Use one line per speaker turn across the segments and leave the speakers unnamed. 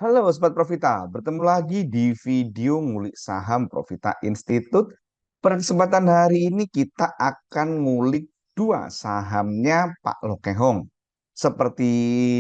Halo Sobat Profita, bertemu lagi di video ngulik saham Profita Institute. Pada kesempatan hari ini kita akan ngulik dua sahamnya Pak Lokeng Hong. Seperti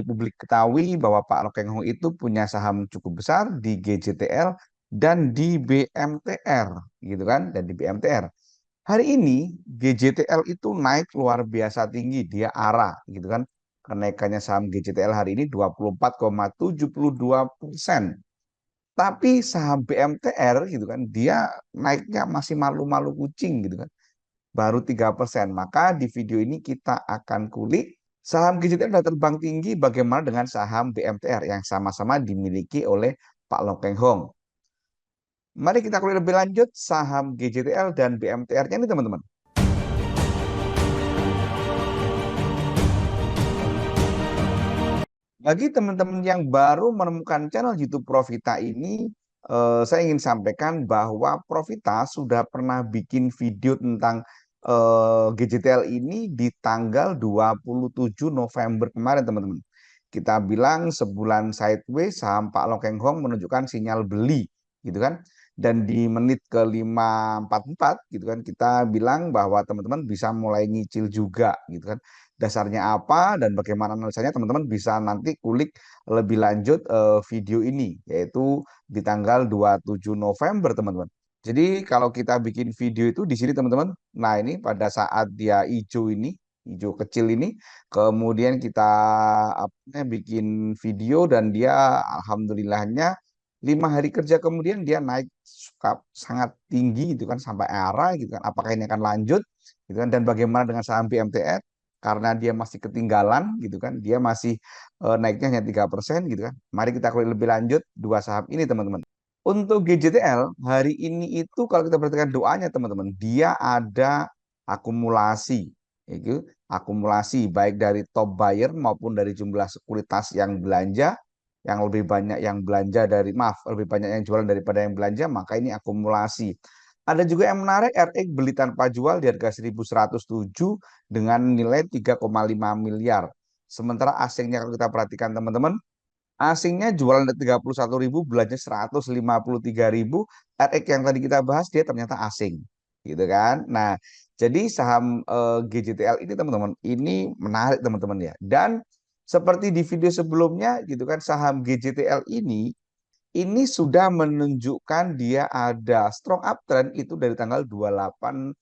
publik ketahui bahwa Pak Lokeng Hong itu punya saham cukup besar di GJTL dan di BMTR, gitu kan? Dan di BMTR. Hari ini GJTL itu naik luar biasa tinggi, dia arah gitu kan. Kenaikannya saham GJTL hari ini 24,72%. Tapi saham BMTR gitu kan, dia naiknya masih malu-malu kucing gitu kan. Baru 3%. Maka di video ini kita akan kulik saham GJTL sudah terbang tinggi bagaimana dengan saham BMTR yang sama-sama dimiliki oleh Pak Lokeng Hong. Mari kita kulik lebih lanjut saham GJTL dan BMTR-nya nih teman-teman. Bagi teman-teman yang baru menemukan channel YouTube Profita ini, saya ingin sampaikan bahwa Profita sudah pernah bikin video tentang GJTL ini di tanggal 27 November kemarin, teman-teman. Kita bilang sebulan sideways saham Pak Lokeng Hong menunjukkan sinyal beli, gitu kan. Dan di menit ke 544 gitu kan kita bilang bahwa teman-teman bisa mulai nyicil juga gitu kan, dasarnya apa dan bagaimana analisanya teman-teman bisa nanti kulik lebih lanjut video ini yaitu di tanggal 27 November teman-teman. Jadi kalau kita bikin video itu di sini teman-teman, nah ini pada saat dia hijau ini, hijau kecil ini, kemudian kita bikin video dan dia alhamdulillahnya 5 hari kerja kemudian dia naik sangat tinggi gitu kan sampai arah gitu kan. Apakah ini akan lanjut gitu kan, dan bagaimana dengan saham BMTR? Karena dia masih ketinggalan gitu kan, dia masih naiknya hanya 3% gitu kan. Mari kita kulik lebih lanjut dua saham ini teman-teman. Untuk GJTL hari ini itu kalau kita perhatikan doanya teman-teman, dia ada akumulasi, itu akumulasi baik dari top buyer maupun dari jumlah sekuritas yang belanja, yang lebih banyak yang belanja dari maaf lebih banyak yang jualan daripada yang belanja, maka ini akumulasi. Ada juga yang menarik, RX beli tanpa jual di harga 1.107 dengan nilai 3,5 miliar. Sementara asingnya kalau kita perhatikan teman-teman, asingnya jualan 31.000, belanja 153.000. RX yang tadi kita bahas dia ternyata asing, gitu kan. Nah, jadi saham GJTL ini teman-teman, ini menarik teman-teman ya. Dan seperti di video sebelumnya gitu kan, saham GJTL ini sudah menunjukkan dia ada strong uptrend itu dari tanggal 28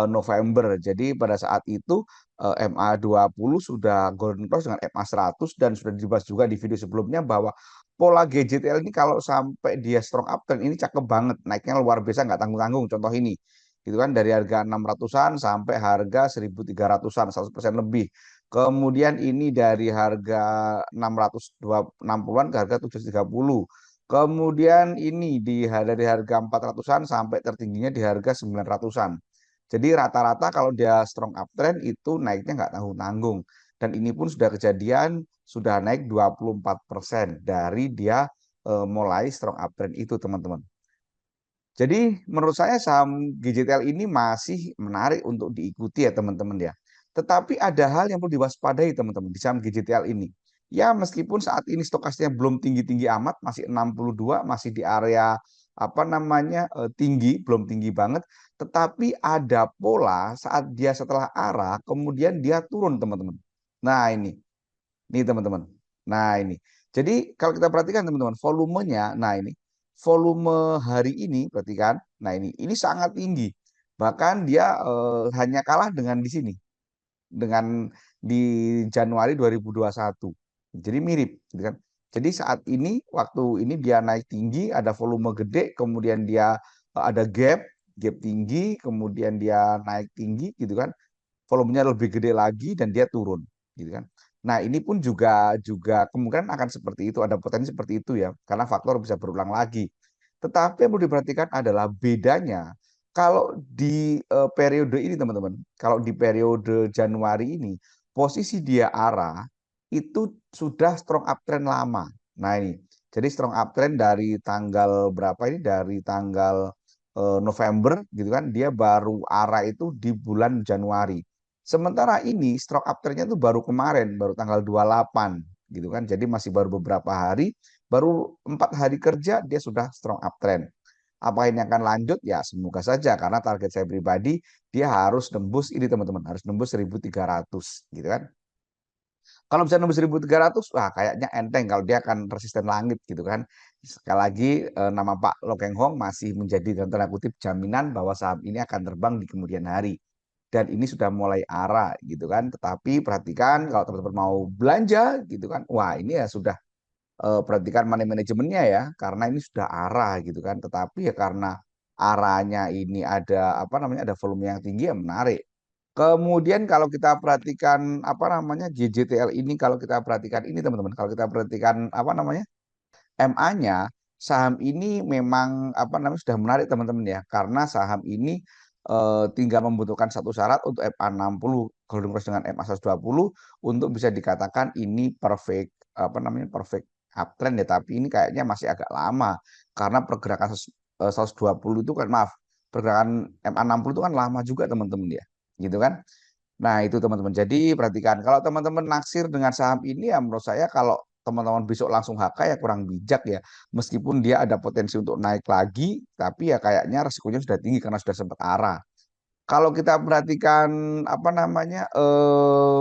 November. Jadi pada saat itu MA20 sudah golden cross dengan MA100 dan sudah dibahas juga di video sebelumnya bahwa pola GJTL ini kalau sampai dia strong uptrend ini cakep banget, naiknya luar biasa nggak tanggung-tanggung. Contoh ini gitu kan, dari harga 600-an sampai harga 1.300-an, 100% lebih. Kemudian ini dari harga 660-an ke harga 730. Kemudian ini dari harga 400-an sampai tertingginya di harga 900-an. Jadi rata-rata kalau dia strong uptrend itu naiknya nggak tanggung-tanggung. Dan ini pun sudah kejadian, sudah naik 24% dari dia mulai strong uptrend itu teman-teman. Jadi menurut saya saham GJTL ini masih menarik untuk diikuti ya teman-teman ya. Tetapi ada hal yang perlu diwaspadai teman-teman di saham GJTL ini. Ya meskipun saat ini stokastiknya belum tinggi-tinggi amat, masih 62, masih di area apa namanya tinggi, belum tinggi banget. Tetapi ada pola saat dia setelah arah, kemudian dia turun teman-teman. Nah ini teman-teman. Nah ini. Jadi kalau kita perhatikan teman-teman, volumenya, nah ini volume hari ini perhatikan. Nah ini sangat tinggi. Bahkan dia hanya kalah dengan di sini, dengan di Januari 2021. Jadi mirip, gitu kan. Jadi saat ini waktu ini dia naik tinggi, ada volume gede, kemudian dia ada gap tinggi, kemudian dia naik tinggi, gitu kan. Volumenya lebih gede lagi dan dia turun, gitu kan. Nah, ini pun juga juga kemungkinan akan seperti itu, ada potensi seperti itu ya, karena faktor bisa berulang lagi. Tetapi yang perlu diperhatikan adalah bedanya kalau di periode ini teman-teman, kalau di periode Januari ini posisi dia arah itu sudah strong uptrend lama. Nah ini, jadi strong uptrend dari tanggal berapa ini? Dari tanggal November gitu kan, dia baru arah itu di bulan Januari. Sementara ini stroke uptrendnya itu baru kemarin, baru tanggal 28 gitu kan. Jadi masih baru beberapa hari baru 4 hari kerja dia sudah strong uptrend. Apa ini akan lanjut? Ya semoga saja, karena target saya pribadi dia harus nembus ini teman-teman, harus nembus 1.300 gitu kan. Kalau bisa nembus 1.300, wah kayaknya enteng kalau dia akan resisten langit gitu kan. Sekali lagi nama Pak Lo Keng Hong masih menjadi dalam tanda kutip jaminan bahwa saham ini akan terbang di kemudian hari. Dan ini sudah mulai arah gitu kan. Tetapi perhatikan kalau teman-teman mau belanja gitu kan, wah ini ya sudah perhatikan money manajemennya ya, karena ini sudah arah gitu kan. Tetapi ya karena arahnya ini ada apa namanya, ada volume yang tinggi ya menarik. Kemudian kalau kita perhatikan apa namanya JJTL ini, kalau kita perhatikan ini teman-teman, kalau kita perhatikan apa namanya MA-nya, saham ini memang apa namanya sudah menarik teman-teman ya, karena saham ini tinggal membutuhkan satu syarat untuk MA 60 Golden Cross dengan MA 120 untuk bisa dikatakan ini perfect apa namanya perfect uptrend ya, tapi ini kayaknya masih agak lama karena pergerakan 120 itu kan maaf, pergerakan MA 60 itu kan lama juga teman-teman ya, gitu kan. Nah, itu teman-teman. Jadi perhatikan, kalau teman-teman naksir dengan saham ini ya menurut saya kalau teman-teman besok langsung HK ya kurang bijak ya. Meskipun dia ada potensi untuk naik lagi, tapi ya kayaknya resikonya sudah tinggi karena sudah sempat arah. Kalau kita perhatikan apa namanya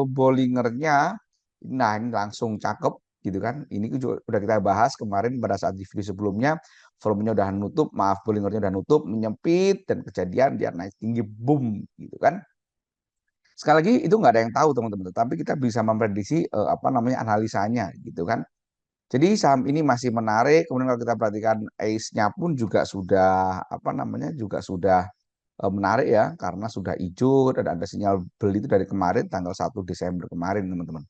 Bollingernya, nah ini langsung cakep gitu kan. Ini juga udah kita bahas kemarin pada saat di video sebelumnya, volumenya udah nutup, maaf Bollingernya udah nutup, menyempit dan kejadian dia naik tinggi boom gitu kan. Sekali lagi itu nggak ada yang tahu teman-teman, tapi kita bisa memprediksi apa namanya analisanya gitu kan. Jadi saham ini masih menarik. Kemudian kalau kita perhatikan ACE-nya pun juga sudah apa namanya juga sudah menarik ya, karena sudah hijau dan ada sinyal beli itu dari kemarin tanggal 1 Desember kemarin teman-teman.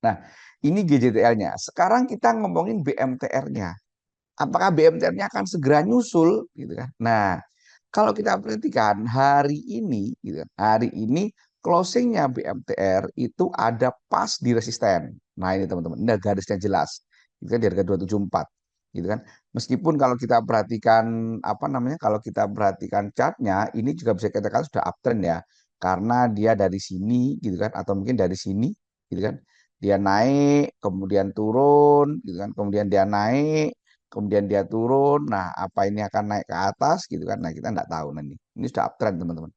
Nah, ini GJTL-nya. Sekarang kita ngomongin BMTR-nya. Apakah BMTR-nya akan segera nyusul gitu kan? Nah, kalau kita perhatikan hari ini gitu kan, hari ini closingnya BMTR itu ada pas di resisten. Nah, ini teman-teman, ini garisnya jelas. Itu kan di harga 274 gitu kan. Meskipun kalau kita perhatikan apa namanya? Kalau kita perhatikan chartnya ini juga bisa kita katakan sudah uptrend ya. Karena dia dari sini gitu kan atau mungkin dari sini gitu kan. Dia naik, kemudian turun gitu kan. Kemudian dia naik, kemudian dia turun. Nah, apa ini akan naik ke atas gitu kan? Nah, kita nggak tahu nanti. Ini sudah uptrend teman-teman.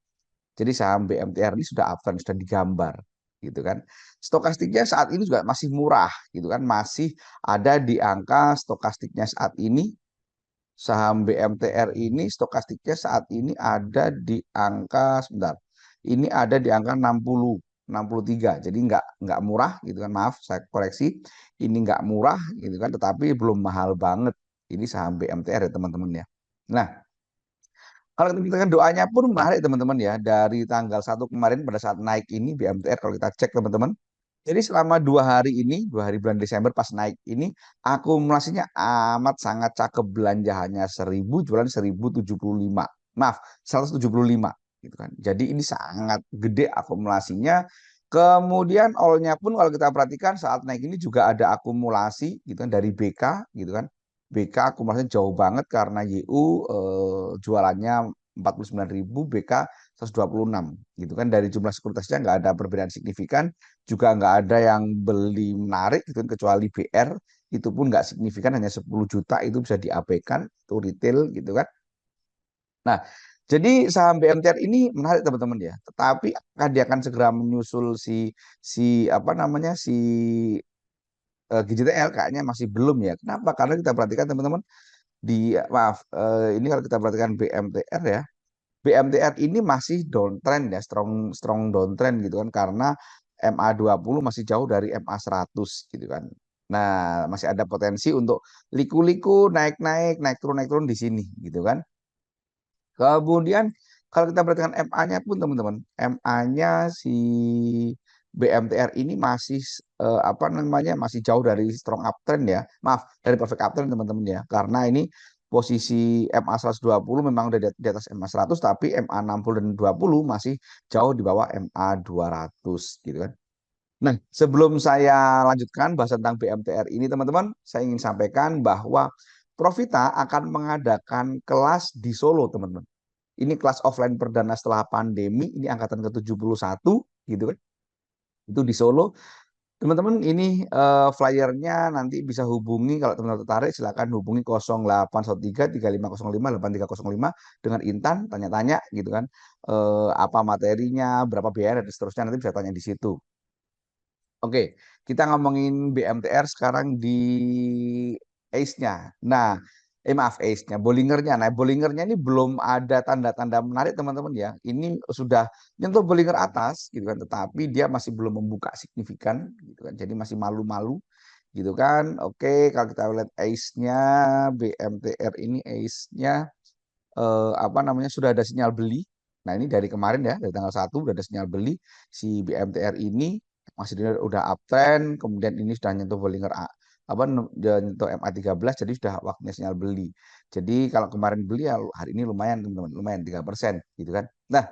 Jadi saham BMTR ini sudah uptrend, sudah digambar gitu kan. Stokastiknya saat ini juga masih murah gitu kan, masih ada di angka stokastiknya saat ini. Saham BMTR ini stokastiknya saat ini ada di angka sebentar. Ini ada di angka 60 63. Jadi nggak murah gitu kan. Maaf, saya koreksi. Ini nggak murah gitu kan, tetapi belum mahal banget. Ini saham BMTR ya teman-teman ya. Nah, kalau kita kan doanya pun menarik teman-teman ya. Dari tanggal 1 kemarin pada saat naik ini BMTR kalau kita cek teman-teman. Jadi selama 2 hari ini, 2 hari bulan Desember pas naik ini, akumulasinya amat sangat cakep, belanja hanya 1.000, jualan 1.075. Maaf, 175 gitu kan. Jadi ini sangat gede akumulasinya. Kemudian all-nya pun kalau kita perhatikan saat naik ini juga ada akumulasi gitu kan dari BK gitu kan. BK akumulasinya jauh banget karena YU jualannya 49.000, BK 126 gitu kan. Dari jumlah sekuritasnya nggak ada perbedaan signifikan, juga nggak ada yang beli menarik gitu kan, kecuali BR itu pun nggak signifikan, hanya 10 juta itu bisa diabaikan, itu retail gitu kan. Nah, jadi saham BMTR ini menarik teman-teman ya, tetapi dia akan segera menyusul si si apa namanya si GJTL kayaknya masih belum ya. Kenapa? Karena kita perhatikan teman-teman di maaf ini kalau kita perhatikan BMTR ya, BMTR ini masih downtrend ya, strong strong downtrend gitu kan, karena MA 20 masih jauh dari MA 100 gitu kan. Nah, masih ada potensi untuk liku-liku naik turun di sini gitu kan. Kemudian kalau kita perhatikan MA-nya pun teman-teman, MA-nya si BMTR ini masih apa namanya masih jauh dari strong uptrend ya. Maaf, dari perfect uptrend teman-teman ya. Karena ini posisi MA 120 memang udah di atas MA 100, tapi MA 60 dan 20 masih jauh di bawah MA 200 gitu kan. Nah, sebelum saya lanjutkan bahas tentang BMTR ini teman-teman, saya ingin sampaikan bahwa Profita akan mengadakan kelas di Solo teman-teman. Ini kelas offline perdana setelah pandemi, ini angkatan ke-71 gitu kan. Itu di Solo. Teman-teman ini flyernya nanti bisa hubungi kalau teman-teman tertarik silakan hubungi 0813 3505 8305 dengan Intan tanya-tanya gitu kan apa materinya, berapa biaya dan seterusnya nanti bisa tanya di situ. Oke, kita ngomongin BMTR sekarang di ACE-nya. Nah, maaf ACE-nya, Bollingernya. Nah, Bollingernya ini belum ada tanda-tanda menarik teman-teman ya. Ini sudah nyentuh Bollinger atas gitu kan, tetapi dia masih belum membuka signifikan gitu kan. Jadi masih malu-malu gitu kan. Oke, kalau kita lihat ACE-nya, BMTR ini ACE-nya apa namanya sudah ada sinyal beli. Nah, ini dari kemarin ya, dari tanggal 1 udah ada sinyal beli si BMTR ini masih udah uptrend, kemudian ini sudah nyentuh Bollinger apa nyentuh MA13 jadi sudah waktunya sinyal beli. Jadi kalau kemarin beli ya hari ini lumayan teman-teman, lumayan 3% gitu kan. Nah,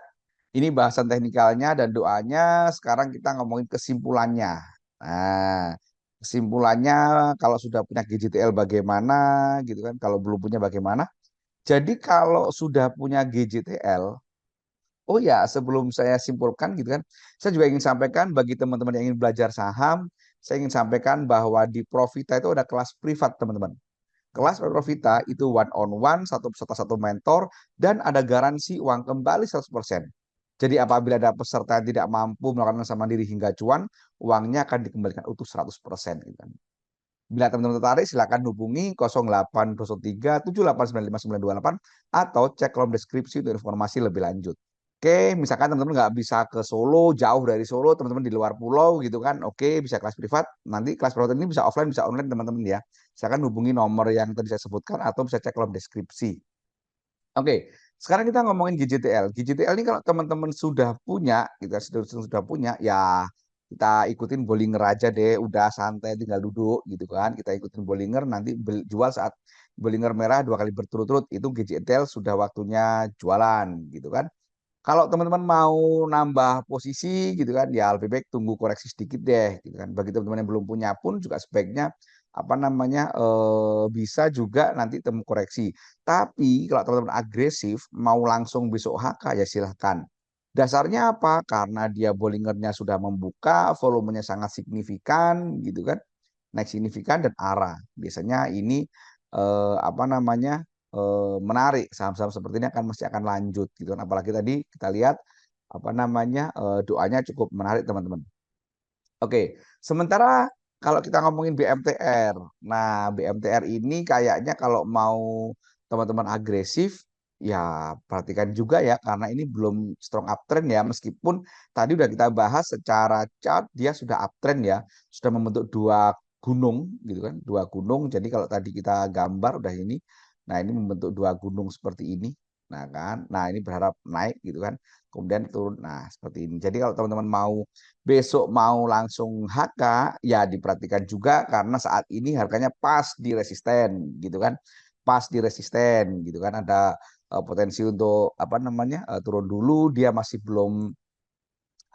ini bahasan teknikalnya dan doanya. Sekarang kita ngomongin kesimpulannya. Nah, kesimpulannya kalau sudah punya GJTL bagaimana gitu kan, kalau belum punya bagaimana. Jadi kalau sudah punya GJTL, oh ya sebelum saya simpulkan gitu kan, saya juga ingin sampaikan bagi teman-teman yang ingin belajar saham, saya ingin sampaikan bahwa di Profita itu ada kelas privat teman-teman. Kelas Profita itu one on one, satu peserta satu mentor, dan ada garansi uang kembali 100%. Jadi apabila ada peserta yang tidak mampu melakukan sama diri hingga cuan, uangnya akan dikembalikan utuh 100%. Gitu kan. Bila teman-teman tertarik, silakan hubungi 0803 7895 928 atau cek kolom deskripsi untuk informasi lebih lanjut. Oke, misalkan teman-teman nggak bisa ke Solo, jauh dari Solo, teman-teman di luar pulau gitu kan, oke bisa kelas privat. Nanti kelas privat ini bisa offline, bisa online teman-teman ya. Silakan hubungi nomor yang tadi saya sebutkan atau bisa cek kolom deskripsi. Oke, sekarang kita ngomongin GJTL. GJTL ini kalau teman-teman sudah punya, kita sudah punya, ya kita ikutin Bollinger aja deh, udah santai tinggal duduk gitu kan. Kita ikutin Bollinger nanti jual saat Bollinger merah 2 kali berturut-turut itu GJTL sudah waktunya jualan gitu kan. Kalau teman-teman mau nambah posisi gitu kan, ya lebih baik tunggu koreksi sedikit deh, gitu kan. Bagi teman-teman yang belum punya pun juga sebaiknya apa namanya bisa juga nanti temu koreksi. Tapi kalau teman-teman agresif mau langsung besok HK ya silahkan. Dasarnya apa? Karena dia Bollingernya sudah membuka, volumenya sangat signifikan, gitu kan, naik signifikan dan arah. Biasanya ini apa namanya menarik saham-saham seperti ini akan masih akan lanjut gitu kan apalagi tadi kita lihat apa namanya doanya cukup menarik teman-teman. Oke, sementara kalau kita ngomongin BMTR, nah BMTR ini kayaknya kalau mau teman-teman agresif ya perhatikan juga ya karena ini belum strong uptrend ya meskipun tadi udah kita bahas secara chart dia sudah uptrend ya sudah membentuk dua gunung gitu kan dua gunung jadi kalau tadi kita gambar udah ini nah ini membentuk dua gunung seperti ini nah kan nah ini berharap naik gitu kan kemudian turun nah seperti ini jadi kalau teman-teman mau besok mau langsung HK ya diperhatikan juga karena saat ini harganya pas di resisten gitu kan pas di resisten gitu kan ada potensi untuk apa namanya turun dulu dia masih belum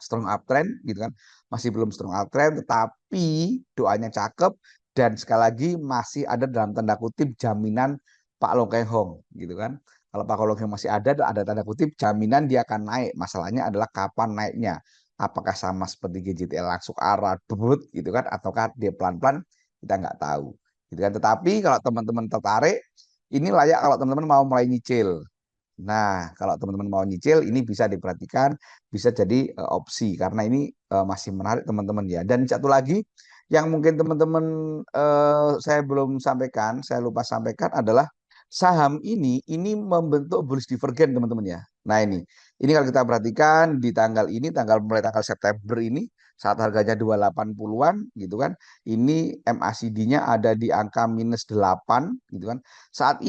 strong uptrend gitu kan masih belum strong uptrend tetapi doanya cakep dan sekali lagi masih ada dalam tanda kutip jaminan Pak Long Keng Hong gitu kan kalau Pak Long Keng masih ada tanda kutip jaminan dia akan naik masalahnya adalah kapan naiknya apakah sama seperti GJTL langsung arah debut gitu kan ataukah dia pelan-pelan kita nggak tahu gitu kan tetapi kalau teman-teman tertarik ini layak kalau teman-teman mau mulai nyicil. Nah, kalau teman-teman mau nyicil, ini bisa diperhatikan, bisa jadi opsi karena ini masih menarik teman-teman ya. Dan satu lagi yang mungkin teman-teman saya belum sampaikan, saya lupa sampaikan adalah saham ini membentuk bullish divergen teman-teman ya. Nah ini kalau kita perhatikan di tanggal ini, mulai tanggal September ini, saat harganya 280-an gitu kan, ini MACD-nya ada di angka -8 gitu kan. Saat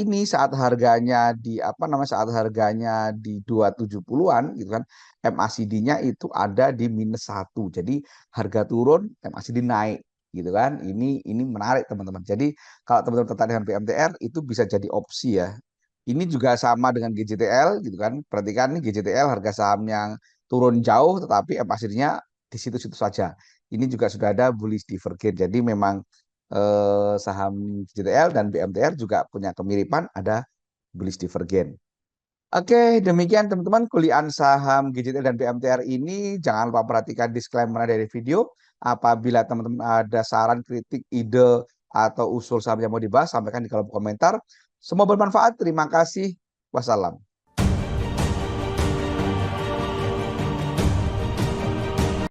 harganya di apa namanya saat harganya di 270-an gitu kan MACD-nya itu ada di -1 jadi harga turun MACD naik gitu kan ini menarik teman-teman jadi kalau teman-teman tertarik dengan BMTR itu bisa jadi opsi ya ini juga sama dengan GJTL gitu kan perhatikan nih GJTL harga saham yang turun jauh tetapi MACD-nya di situ-situ saja ini juga sudah ada bullish divergence jadi memang saham GTL dan BMTR juga punya kemiripan ada bullish divergen. Oke, demikian teman-teman kuliah saham GJTL dan BMTR ini. Jangan lupa perhatikan disclaimer dari video. Apabila teman-teman ada saran, kritik, ide, atau usul saham yang mau dibahas, sampaikan di kolom komentar. Semoga bermanfaat. Terima kasih. Wassalam.